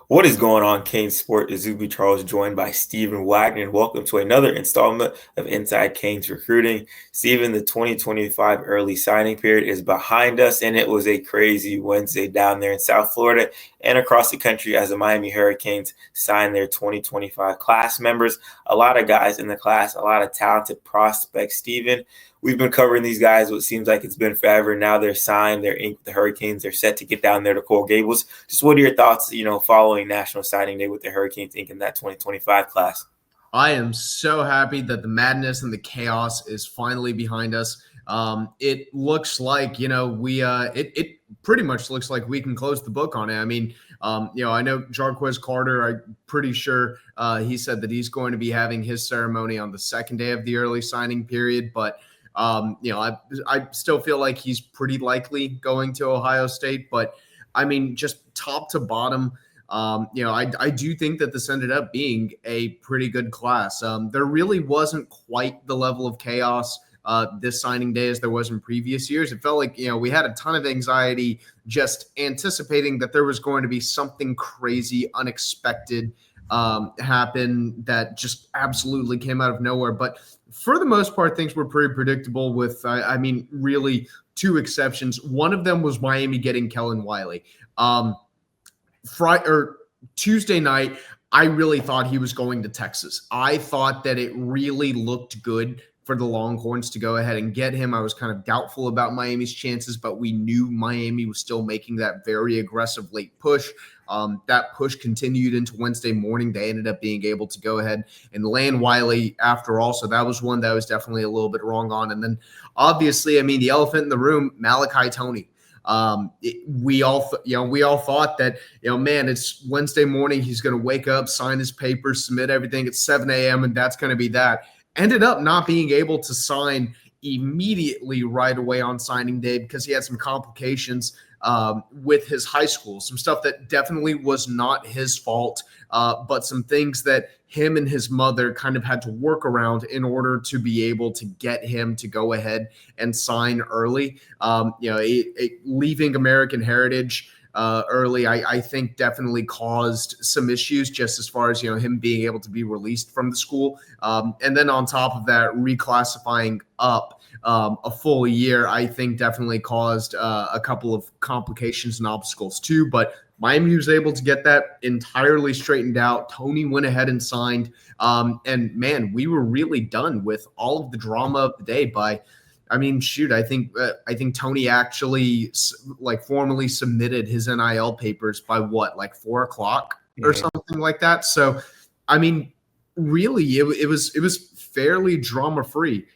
What is going on, CaneSport? Izubee Charles, joined by Stephen Wagner. Welcome to another installment of Inside Canes Recruiting. Stephen, the 2025 early signing period is behind us, and it was a crazy Wednesday down there in South Florida and across the country as the Miami Hurricanes signed their 2025 class members. A lot of guys in the class, a lot of talented prospects. Stephen, we've been covering these guys what seems like it's been forever. Now they're signed, they're inked with the Hurricanes, they're set to get down there to Coral Gables. Just what are your thoughts, following National Signing Day with the Hurricanes inking that 2025 class? I am so happy that the madness and the chaos is finally behind us. It looks like, it pretty much looks like we can close the book on it. I mean, I know Jarquez Carter, I'm pretty sure he said that he's going to be having his ceremony on the second day of the early signing period, but I still feel like he's pretty likely going to Ohio State. But I mean, just top to bottom, I do think that this ended up being a pretty good class. There really wasn't quite the level of chaos this signing day as there was in previous years. It felt like, we had a ton of anxiety just anticipating that there was going to be something crazy, unexpected happen that just absolutely came out of nowhere. But for the most part, things were pretty predictable with, really two exceptions. One of them was Miami getting Kellen Wiley. Tuesday night, I really thought he was going to Texas. I thought that it really looked good for the Longhorns to go ahead and get him. I was kind of doubtful about Miami's chances, but we knew Miami was still making that very aggressive late push. That push continued into Wednesday morning. They ended up being able to go ahead and land Wiley after all. So that was one that I was definitely a little bit wrong on. And then obviously, the elephant in the room, Malachi Toney. We all thought that, it's Wednesday morning. He's going to wake up, sign his papers, submit everything at 7 a.m. and that's going to be that. Ended up not being able to sign immediately right away on signing day because he had some complications with his high school, some stuff that definitely was not his fault, but some things that him and his mother kind of had to work around in order to be able to get him to go ahead and sign early. Leaving American Heritage early, I think definitely caused some issues just as far as, him being able to be released from the school. And then on top of that, reclassifying up a full year, I think definitely caused a couple of complications and obstacles too. But Miami was able to get that entirely straightened out. Toney went ahead and signed. And man, we were really done with all of the drama of the day by I think Toney actually formally submitted his NIL papers by 4:00 or something like that. So, really, it was fairly drama free.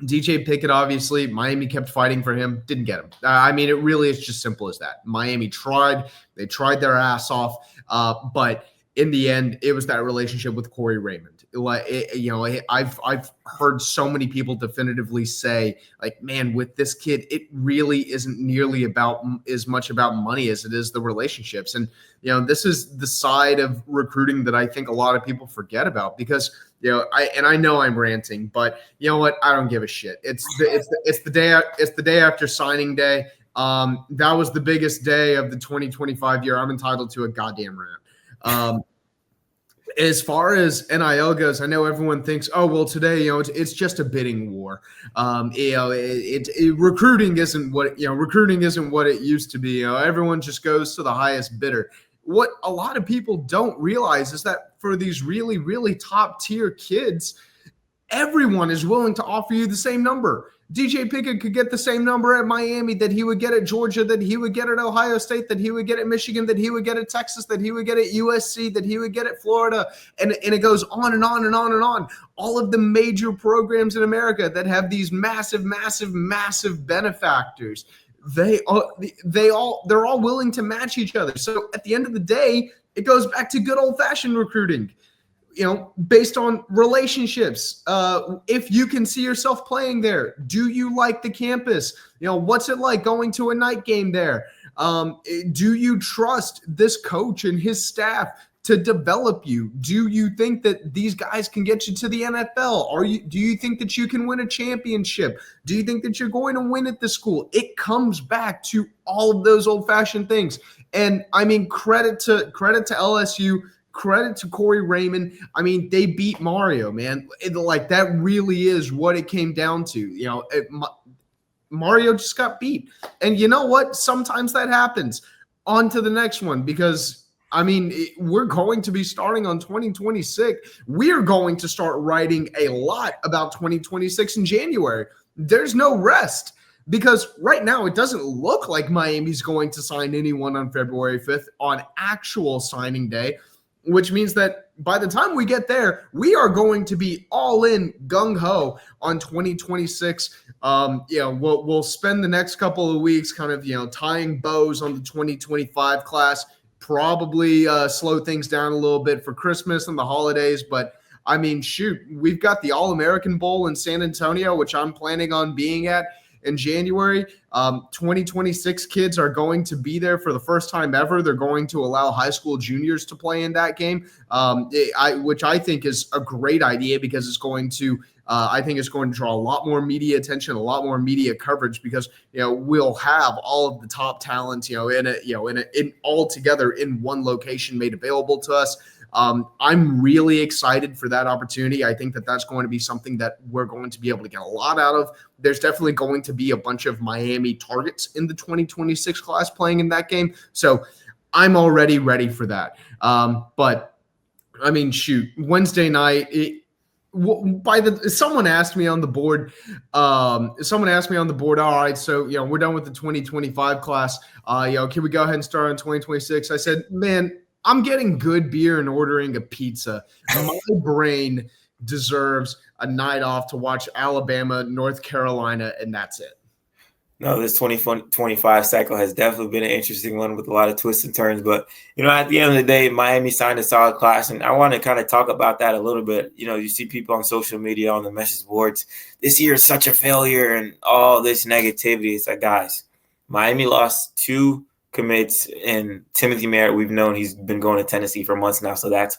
DJ Pickett, obviously, Miami kept fighting for him, didn't get him. It really is just simple as that. Miami they tried their ass off, but in the end, it was that relationship with Corey Raymond. I've heard so many people definitively say, man, with this kid, it really isn't nearly about as much about money as it is the relationships. And, this is the side of recruiting that I think a lot of people forget about because, I know I'm ranting, but you know what? I don't give a shit. It's the day after signing day. That was the biggest day of the 2025 year. I'm entitled to a goddamn rant. As far as NIL goes, I know everyone thinks, oh, well, today, it's just a bidding war. Recruiting isn't what it used to be. Everyone just goes to the highest bidder. What a lot of people don't realize is that for these really, really top tier kids, everyone is willing to offer you the same number. DJ Pickett could get the same number at Miami that he would get at Georgia, that he would get at Ohio State, that he would get at Michigan, that he would get at Texas, that he would get at USC, that he would get at Florida. And it goes on and on and on and on. All of the major programs in America that have these massive, massive, massive benefactors, they're all willing to match each other. So at the end of the day, it goes back to good old-fashioned recruiting. Based on relationships. If you can see yourself playing there, do you like the campus? What's it like going to a night game there? Do you trust this coach and his staff to develop you? Do you think that these guys can get you to the NFL? Do you think that you can win a championship? Do you think that you're going to win at the school? It comes back to all of those old-fashioned things. And I mean, credit to LSU, credit to Corey Raymond. I mean, they beat Mario, man. That really is what it came down to. Mario just got beat. And you know what? Sometimes that happens. On to the next one, because I mean, we're going to be starting on 2026. We're going to start writing a lot about 2026 in January. There's no rest, because right now it doesn't look like Miami's going to sign anyone on February 5th on actual signing day, which means that by the time we get there, we are going to be all in gung-ho on 2026. We'll spend the next couple of weeks kind of, tying bows on the 2025 class, probably slow things down a little bit for Christmas and the holidays. But I mean, shoot, we've got the All-American Bowl in San Antonio, which I'm planning on being at in January. 2026 kids are going to be there for the first time ever. They're going to allow high school juniors to play in that game, which I think is a great idea, because it's going to I think it's going to draw a lot more media attention, a lot more media coverage, because we'll have all of the top talent in all together in one location made available to us. I'm really excited for that opportunity. I think that that's going to be something that we're going to be able to get a lot out of. There's definitely going to be a bunch of Miami targets in the 2026 class playing in that game. So I'm already ready for that. But I mean, shoot, Wednesday night, someone asked me on the board, all right, so, we're done with the 2025 class. Can we go ahead and start on 2026? I said, man, I'm getting good beer and ordering a pizza. My brain deserves a night off to watch Alabama, North Carolina, and that's it. No, this 2025 cycle has definitely been an interesting one with a lot of twists and turns. But, at the end of the day, Miami signed a solid class, and I want to kind of talk about that a little bit. You see people on social media, on the message boards, this year is such a failure and all this negativity. It's like, guys, Miami lost 2 commits, and Timothy Merritt, we've known he's been going to Tennessee for months now, so that's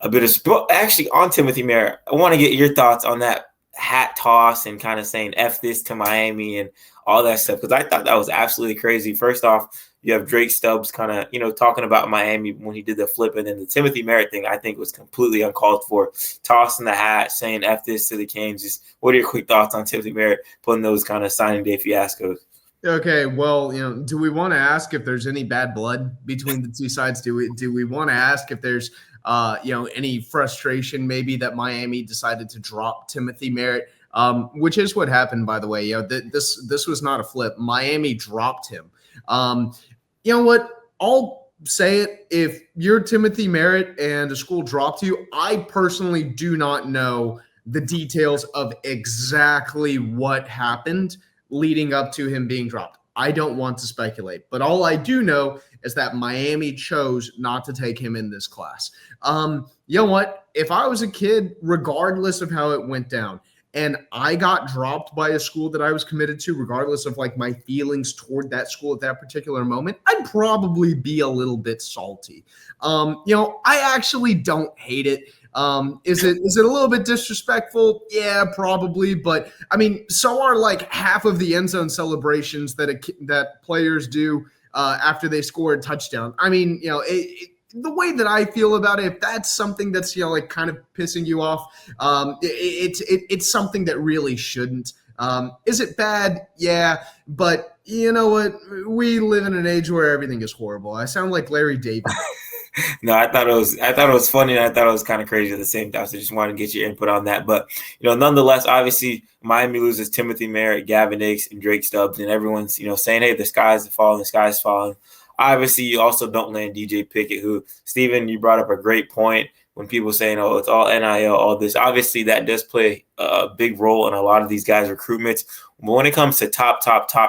a bit of – actually, on Timothy Merritt, I want to get your thoughts on that hat toss and kind of saying F this to Miami and all that stuff, because I thought that was absolutely crazy. First off, you have Drake Stubbs kind of, talking about Miami when he did the flip, and then the Timothy Merritt thing I think was completely uncalled for, tossing the hat, saying F this to the Canes. Just what are your quick thoughts on Timothy Merritt putting those kind of signing day fiascos? Okay, well, do we want to ask if there's any bad blood between the two sides? Do we want to ask if there's any frustration maybe that Miami decided to drop Timothy Merritt, which is what happened, by the way. This was not a flip. Miami dropped him. You know what? I'll say it. If you're Timothy Merritt and a school dropped you, I personally do not know the details of exactly what happened leading up to him being dropped. I don't want to speculate, but all I do know is that Miami chose not to take him in this class. You know what? If I was a kid, regardless of how it went down, and I got dropped by a school that I was committed to, regardless of my feelings toward that school at that particular moment, I'd probably be a little bit salty. I actually don't hate it. Is it a little bit disrespectful? Yeah, probably. But I mean, so are half of the end zone celebrations that players do after they score a touchdown. I mean, the way that I feel about it, if that's something that's kind of pissing you off, it's something that really shouldn't. Is it bad? Yeah, but you know what? We live in an age where everything is horrible. I sound like Larry David. No, I thought it was funny, and I thought it was kind of crazy at the same time. So just wanted to get your input on that. But nonetheless, obviously Miami loses Timothy Merritt, Gavin Hicks, and Drake Stubbs, and everyone's saying, hey, the sky's falling, the sky's falling. Obviously, you also don't land DJ Pickett, who, Steven, you brought up a great point when people saying, oh, it's all NIL, all this. Obviously, that does play a big role in a lot of these guys' recruitments. But when it comes to top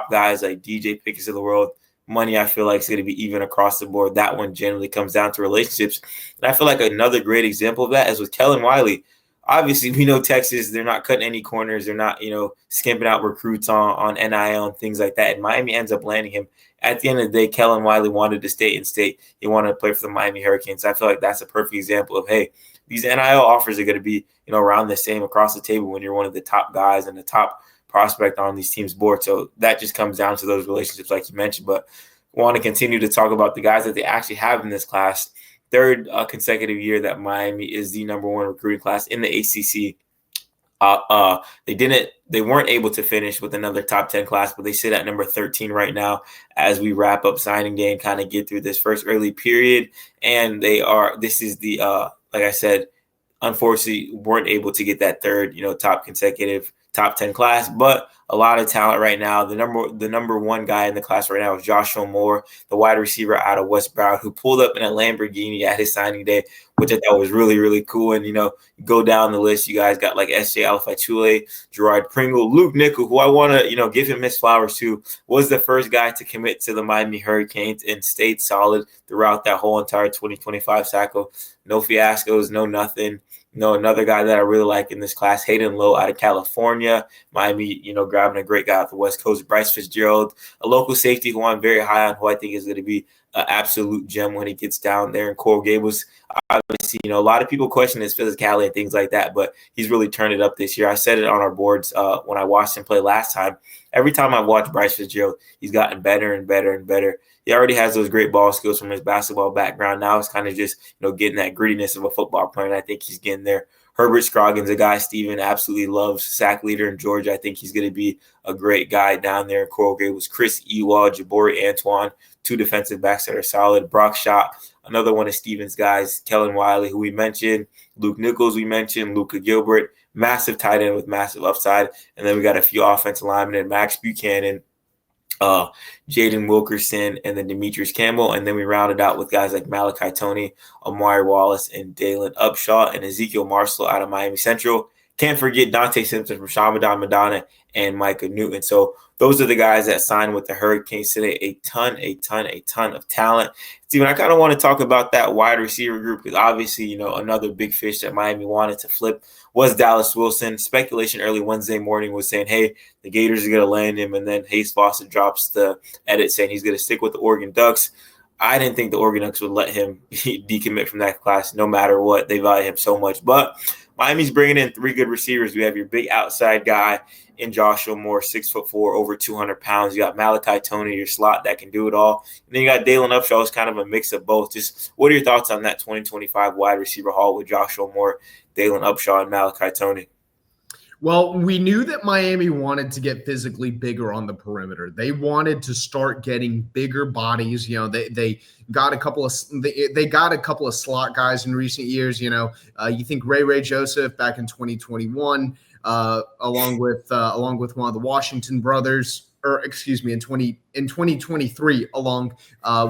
guys like DJ Pickett of the world, money, I feel like, is going to be even across the board. That one generally comes down to relationships. And I feel like another great example of that is with Kellen Wiley. obviously we know Texas, they're not cutting any corners. They're not, skimping out recruits on NIL and things like that. And Miami ends up landing him. At the end of the day, Kellen Wiley wanted to stay in state. He wanted to play for the Miami Hurricanes. I feel like that's a perfect example of, hey, these NIL offers are going to be, around the same across the table when you're one of the top guys and the top prospect on these teams' board. So that just comes down to those relationships, like you mentioned. But I want to continue to talk about the guys that they actually have in this class. Third consecutive year that Miami is the number one recruiting class in the ACC. They weren't able to finish with another top 10 class, but they sit at number 13 right now as we wrap up signing day and kind of get through this first early period. And this is the, like I said, unfortunately weren't able to get that third, top consecutive top 10 class, but a lot of talent right now. The number one guy in the class right now is Joshua Moore, the wide receiver out of West Broward, who pulled up in a Lamborghini at his signing day, which I thought was really, really cool. And, go down the list, you guys got like S.J. Alifachule, Gerard Pringle, Luke Nickel, who I want to, give him his flowers too, was the first guy to commit to the Miami Hurricanes and stayed solid throughout that whole entire 2025 cycle. No fiascos, no nothing. Another guy that I really like in this class, Hayden Lowe out of California. Miami, grabbing a great guy off the West Coast, Bryce Fitzgerald, a local safety who I'm very high on, who I think is going to be an absolute gem when he gets down there in Coral Gables. Obviously, a lot of people question his physicality and things like that, but he's really turned it up this year. I said it on our boards when I watched him play last time. Every time I watch Bryce Fitzgerald, he's gotten better and better and better. He already has those great ball skills from his basketball background. Now it's kind of just, getting that grittiness of a football player, and I think he's getting there. Herbert Scroggins, a guy Steven absolutely loves, sack leader in Georgia. I think he's going to be a great guy down there in Coral Gables. Chris Ewald, Jabori Antoine, two defensive backs that are solid. Brock Schott, another one of Steven's guys. Kellen Wiley, who we mentioned. Luke Nichols, we mentioned. Luka Gilbert, massive tight end with massive upside. And then we got a few offensive linemen and Max Buchanan, Jaden Wilkerson, and then Demetrius Campbell. And then we rounded out with guys like Malachi Toney, Amari Wallace, and Dalen Upshaw, and Ezekiel Marshall out of Miami Central. Can't forget Dante Simpson from Shamadan Madonna and Micah Newton. So those are the guys that signed with the Hurricanes today. A ton of talent. Steven, I kind of want to talk about that wide receiver group because obviously, another big fish that Miami wanted to flip was Dallas Wilson. Speculation early Wednesday morning was saying, hey, the Gators are going to land him. And then Hayes Foster drops the edit saying he's going to stick with the Oregon Ducks. I didn't think the Oregon Ducks would let him decommit from that class no matter what. They value him so much. But Miami's bringing in three good receivers. We have your big outside guy in Joshua Moore, 6'4", over 200 pounds. You got Malachi Toney, your slot that can do it all. And then you got Dalen Upshaw, who's kind of a mix of both. Just what are your thoughts on that 2025 wide receiver haul with Joshua Moore, Dalen Upshaw, and Malachi Toney? Well, we knew that Miami wanted to get physically bigger on the perimeter. They wanted to start getting bigger bodies. They got a couple of slot guys in recent years. You think Ray Joseph back in 2021, along with one of the Washington brothers, or excuse me, in 2023, along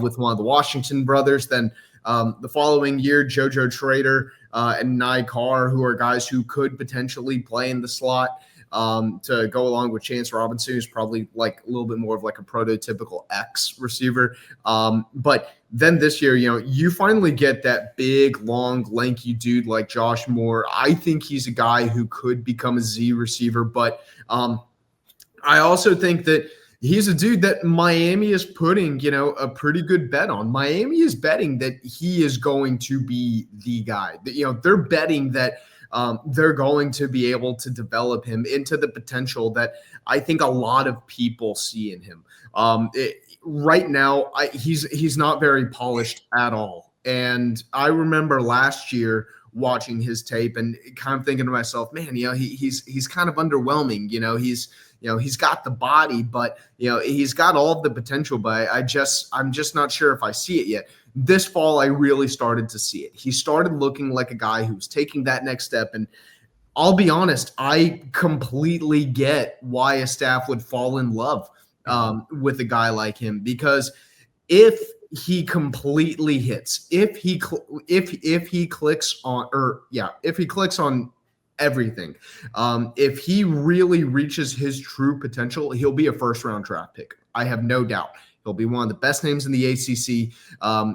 with one of the Washington brothers. Then the following year, JoJo Trader and Nye Carr, who are guys who could potentially play in the slot to go along with Chance Robinson, who's probably like a little bit more of like a prototypical X receiver. But then this year, you finally get that big, long, lanky dude like Josh Moore. I think he's a guy who could become a Z receiver, but I also think that he's a dude that Miami is putting, a pretty good bet on. Miami is betting that he is going to be the guy. They're betting that they're going to be able to develop him into the potential that I think a lot of people see in him. Right now, he's not very polished at all. And I remember last year watching his tape and kind of thinking to myself, man, he's kind of underwhelming. He's got the body, but he's got all of the potential, but I'm just not sure if I see it yet. This fall, I really started to see it. He started looking like a guy who's taking that next step. And I'll be honest, I completely get why a staff would fall in love with a guy like him, because if he completely hits, if he clicks on everything, if he really reaches his true potential, he'll be a first-round draft pick. I have no doubt He'll be one of the best names in the ACC.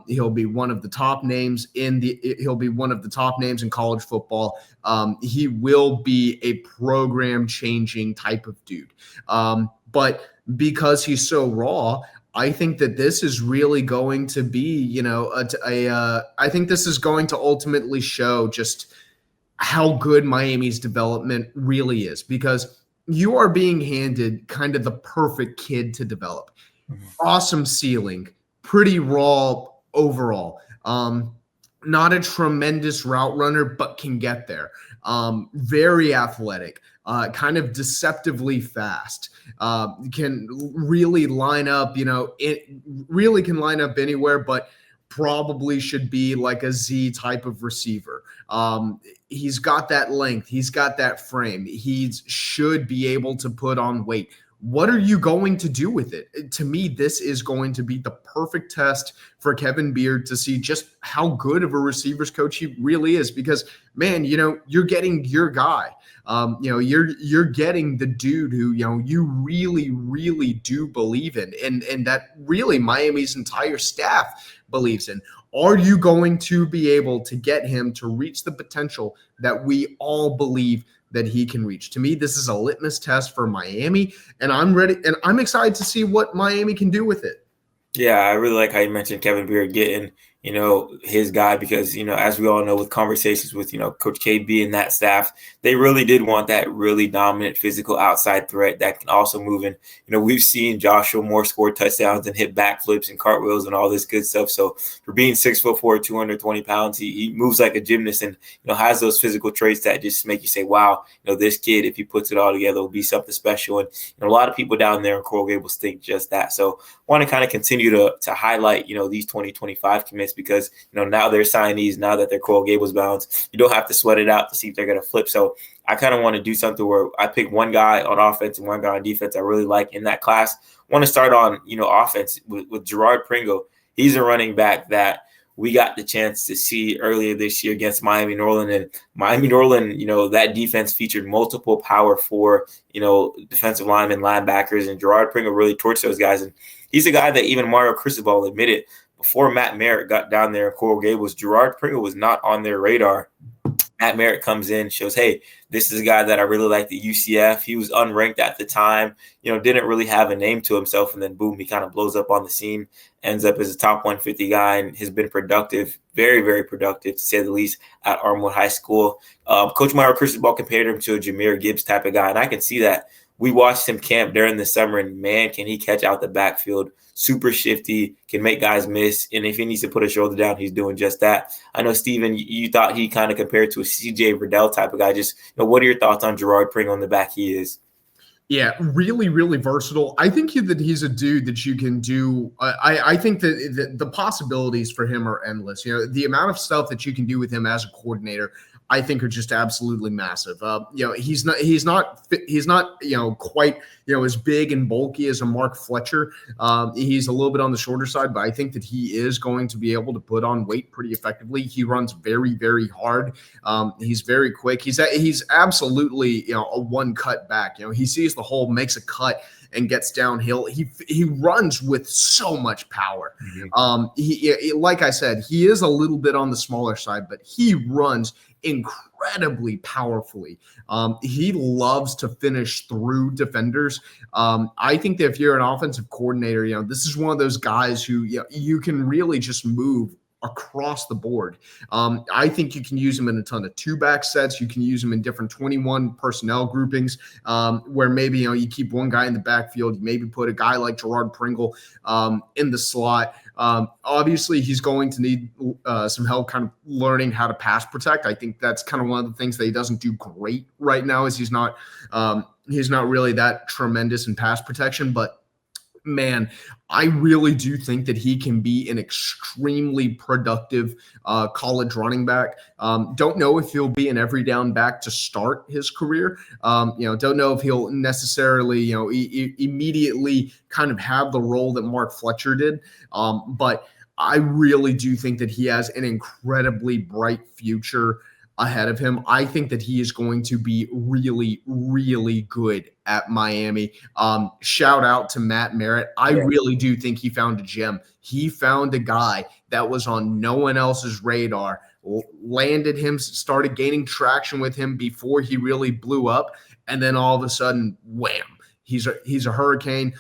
He'll be one of the top names in college football. He will be a program-changing type of dude. But because he's so raw, I think that this is really going to be, I think this is going to ultimately show just how good Miami's development really is, because you are being handed kind of the perfect kid to develop. Awesome ceiling, pretty raw overall. Not a tremendous route runner, but can get there. Very athletic, kind of deceptively fast. Can really line up, it really can line up anywhere, but probably should be like a Z type of receiver. He's got that length. He's got that frame. He should be able to put on weight. What are you going to do with it? To me, this is going to be the perfect test for Kevin Beard to see just how good of a receivers coach he really is. Because, man, you're getting your guy. You're getting the dude who, you really, really do believe in, and that really Miami's entire staff believes in. Are you going to be able to get him to reach the potential that we all believe that he can reach? To me, this is a litmus test for Miami, and I'm ready, and I'm excited to see what Miami can do with it. Yeah, I really like how you mentioned Kevin Beard getting, his guy, because, as we all know, with conversations with, Coach KB and that staff, they really did want that really dominant physical outside threat that can also move in. We've seen Joshua Moore score touchdowns and hit backflips and cartwheels and all this good stuff. So for being 6'4", 220 pounds, he moves like a gymnast and, has those physical traits that just make you say, wow, this kid, if he puts it all together, will be something special. And a lot of people down there in Coral Gables think just that. So want to kind of continue to highlight, these 2025 commits, because, now they're signees, now that they're Coral Gables bounds. You don't have to sweat it out to see if they're going to flip. So I kind of want to do something where I pick one guy on offense and one guy on defense I really like in that class. I want to start on, offense with Gerard Pringle. He's a running back that we got the chance to see earlier this year against Miami Norland. And Miami Norland, that defense featured multiple Power 4, defensive linemen, linebackers, and Gerard Pringle really torched those guys. And he's a guy that even Mario Cristobal admitted before Matt Merritt got down there in Coral Gables, Gerard Pringle was not on their radar. Matt Merritt comes in, shows, hey, this is a guy that I really like at UCF. He was unranked at the time, didn't really have a name to himself. And then, boom, he kind of blows up on the scene, ends up as a top 150 guy, and has been productive, very, very productive, to say the least, at Armwood High School. Coach Mario Cristobal compared him to a Jahmyr Gibbs type of guy, and I can see that. We watched him camp during the summer, and, man, can he catch out the backfield. Super shifty, can make guys miss, and if he needs to put a shoulder down, he's doing just that. I know, Steven, you thought he kind of compared to a CJ Riddell type of guy. Just, what are your thoughts on Gerard Pringle on the back he is? Yeah, really, really versatile. I think that he's a dude that you can do. I think that the possibilities for him are endless. The amount of stuff that you can do with him as a coordinator, I think, are just absolutely massive. He's not quite as big and bulky as a Mark Fletcher. He's a little bit on the shorter side, but I think that he is going to be able to put on weight pretty effectively. He runs very, very hard. He's very quick. He's absolutely a one cut back. He sees the hole, makes a cut, and gets downhill. He runs with so much power. Mm-hmm. He like I said, he is a little bit on the smaller side, but he runs incredibly powerfully. He loves to finish through defenders. I think that if you're an offensive coordinator, this is one of those guys who you can really just move across the board. I think you can use him in a ton of two-back sets. You can use him in different 21 personnel groupings, where maybe you keep one guy in the backfield. You maybe put a guy like Gerard Pringle in the slot. Obviously, he's going to need some help kind of learning how to pass protect. I think that's kind of one of the things that he doesn't do great right now, is he's not really that tremendous in pass protection. But man, I really do think that he can be an extremely productive college running back. Don't know if he'll be an every down back to start his career. Don't know if he'll necessarily, immediately kind of have the role that Mark Fletcher did. But I really do think that he has an incredibly bright future. ahead of him. I think that he is going to be really, really good at Miami. Shout out to Matt Merritt. I really do think he found a gem. He found a guy that was on no one else's radar, landed him, started gaining traction with him before he really blew up. And then all of a sudden, wham. He's a hurricane.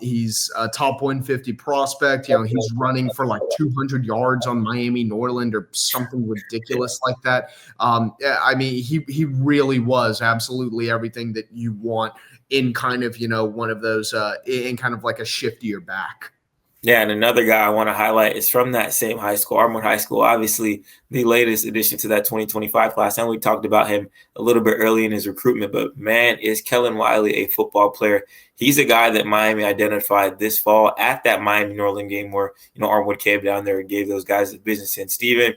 He's a top 150 prospect. He's running for like 200 yards on Miami Norland or something ridiculous like that. I mean, he really was absolutely everything that you want in kind of, one of those in kind of like a shiftier back. Yeah, and another guy I want to highlight is from that same high school, Armwood High School, obviously the latest addition to that 2025 class. And we talked about him a little bit early in his recruitment, but man, is Kellen Wiley a football player. He's a guy that Miami identified this fall at that Miami Norland game where, Armwood came down there and gave those guys the business. And Steven,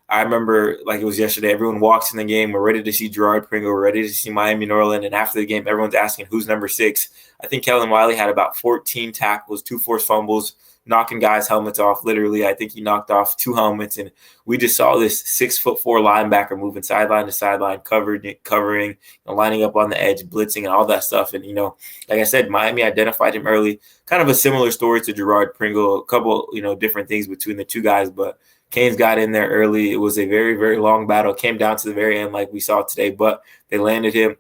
I remember like it was yesterday, everyone walks in the game. We're ready to see Gerard Pringle. We're ready to see Miami Norland. And after the game, everyone's asking who's number 6. I think Kellen Wiley had about 14 tackles, 2 forced fumbles, knocking guys' helmets off. Literally, I think he knocked off 2 helmets. And we just saw this 6'4" linebacker moving sideline to sideline, covering, lining up on the edge, blitzing, and all that stuff. And, like I said, Miami identified him early. Kind of a similar story to Gerard Pringle, a couple, different things between the two guys. But Canes got in there early. It was a very, very long battle. It came down to the very end like we saw today, but they landed him.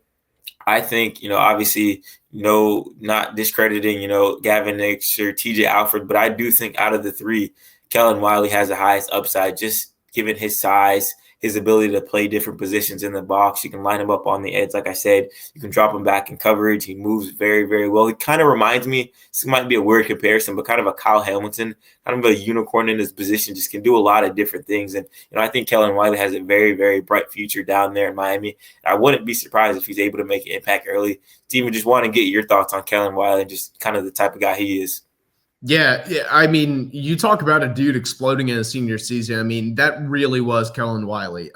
I think, obviously, not discrediting, Gavin Nix or TJ Alford, but I do think out of the 3, Kellen Wiley has the highest upside, just given his size, his ability to play different positions in the box. You can line him up on the edge. Like I said, you can drop him back in coverage. He moves very, very well. He kind of reminds me, this might be a weird comparison, but kind of a Kyle Hamilton, kind of a unicorn in his position, just can do a lot of different things. And, I think Kellen Wiley has a very, very bright future down there in Miami. And I wouldn't be surprised if he's able to make an impact early. Steven, just want to get your thoughts on Kellen Wiley and just kind of the type of guy he is. Yeah. I mean, you talk about a dude exploding in a senior season. I mean, that really was Kellen Wiley.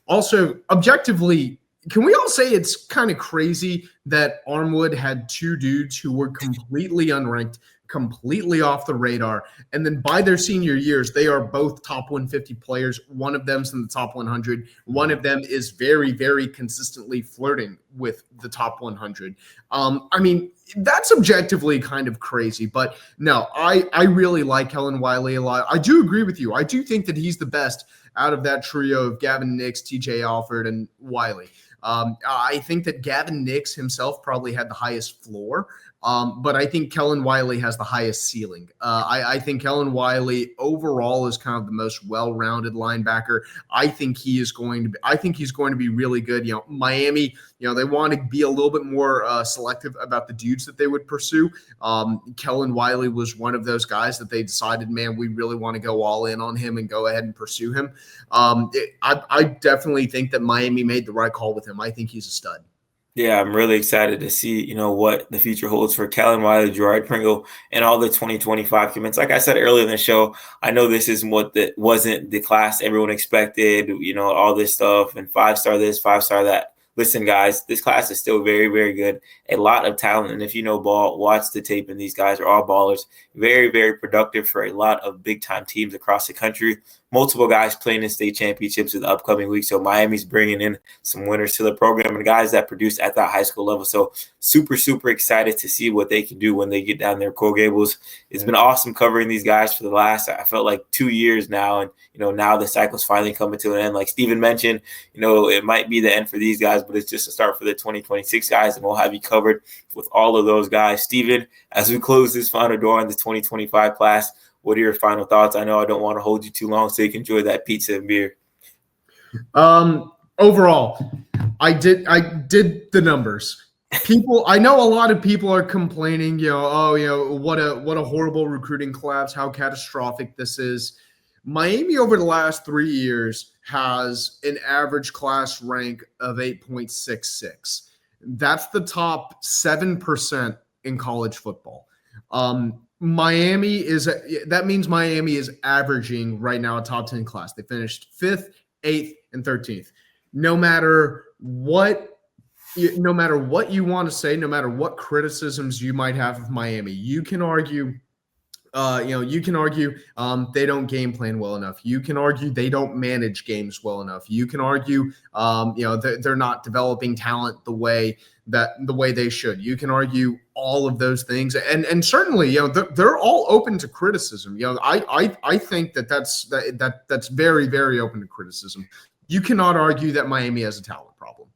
Also, objectively, can we all say it's kind of crazy that Armwood had 2 dudes who were completely unranked, completely off the radar, and then by their senior years, they are both top 150 players. One of them's in the top 100. One of them is very, very consistently flirting with the top 100. I mean, that's objectively kind of crazy, but no, I really like Kellen Wiley a lot. I do agree with you. I do think that he's the best out of that trio of Gavin Nix, TJ Alford, and Wiley. I think that Gavin Nix himself probably had the highest floor, but I think Kellen Wiley has the highest ceiling. I think Kellen Wiley overall is kind of the most well-rounded linebacker. I think he's going to be really good. Miami, they want to be a little bit more selective about the dudes that they would pursue. Kellen Wiley was one of those guys that they decided, man, we really want to go all in on him and go ahead and pursue him. I definitely think that Miami made the right call with him. I think he's a stud. Yeah, I'm really excited to see, what the future holds for Kellen Wiley, Gerard Pringle, and all the 2025 commits. Like I said earlier in the show, I know this isn't wasn't the class everyone expected, all this stuff and 5-star this, 5-star that. Listen, guys, this class is still very, very good. A lot of talent. And if you know ball, watch the tape. And these guys are all ballers. Very, very productive for a lot of big-time teams across the country. Multiple guys playing in state championships in the upcoming week. So Miami's bringing in some winners to the program and guys that produce at that high school level. So super, super excited to see what they can do when they get down there. Coral Gables, it's been awesome covering these guys for the last, I felt like 2 years now. And, now the cycle's finally coming to an end. Like Steven mentioned, it might be the end for these guys, but it's just a start for the 2026 guys. And we'll have you covered with all of those guys. Steven, as we close this final door on the 2025 class, what are your final thoughts? I know I don't want to hold you too long so you can enjoy that pizza and beer. Overall, I did the numbers. I know a lot of people are complaining, what a horrible recruiting collapse, how catastrophic this is. Miami over the last 3 years has an average class rank of 8.66. That's the top 7% in college football. That means Miami is averaging right now a top 10 class. They finished 5th, 8th, and 13th. No matter what you want to say, no matter what criticisms you might have of Miami, you can argue You can argue they don't game plan well enough. You can argue they don't manage games well enough. You can argue, they're not developing talent the way they should. You can argue all of those things, and certainly, they're all open to criticism. I think that's very, very open to criticism. You cannot argue that Miami has a talent problem.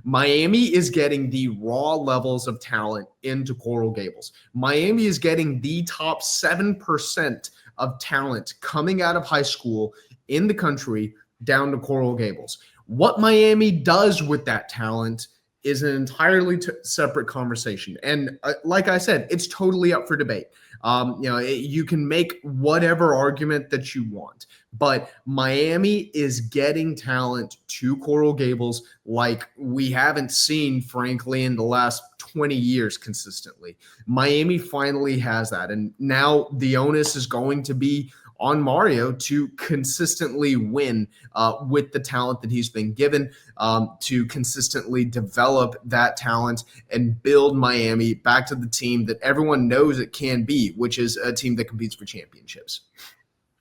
Miami is getting the raw levels of talent into Coral Gables. Miami is getting the top 7% of talent coming out of high school in the country down to Coral Gables. What Miami does with that talent is an entirely separate conversation. And like I said, it's totally up for debate. You can make whatever argument that you want, but Miami is getting talent to Coral Gables like we haven't seen, frankly, in the last 20 years consistently. Miami finally has that. And now the onus is going to be on Mario to consistently win with the talent that he's been given, to consistently develop that talent and build Miami back to the team that everyone knows it can be, which is a team that competes for championships.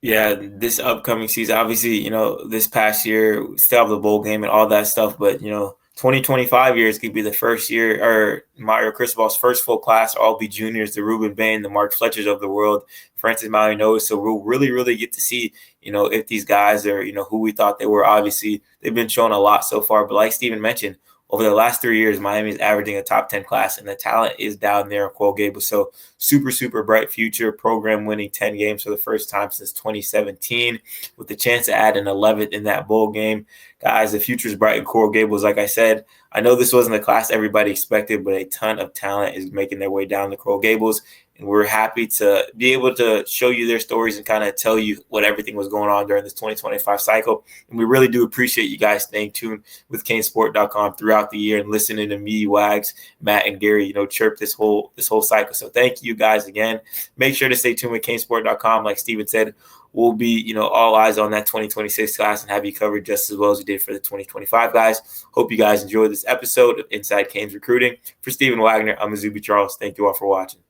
Yeah, this upcoming season, obviously, this past year, we still have the bowl game and all that stuff, but, 2025 years could be the first year, or Mario Cristobal's first full class, all be juniors, the Ruben Bain, the Mark Fletchers of the world, Francis Malinos. So we'll really, really get to see, if these guys are, who we thought they were. Obviously, they've been showing a lot so far, but like Steven mentioned, over the last 3 years, Miami is averaging a top 10 class, and the talent is down there in Coral Gables. So super, super bright future. Program winning 10 games for the first time since 2017, with the chance to add an 11th in that bowl game. Guys, the future is bright in Coral Gables. Like I said, I know this wasn't the class everybody expected, but a ton of talent is making their way down to Coral Gables. And we're happy to be able to show you their stories and kind of tell you what everything was going on during this 2025 cycle. And we really do appreciate you guys staying tuned with CaneSport.com throughout the year and listening to me, Wags, Matt, and Gary, chirp this whole cycle. So thank you guys again. Make sure to stay tuned with CaneSport.com. Like Steven said, we'll be, all eyes on that 2026 class and have you covered just as well as we did for the 2025 guys. Hope you guys enjoyed this episode of Inside Canes Recruiting. For Steven Wagner, I'm Izubee Charles. Thank you all for watching.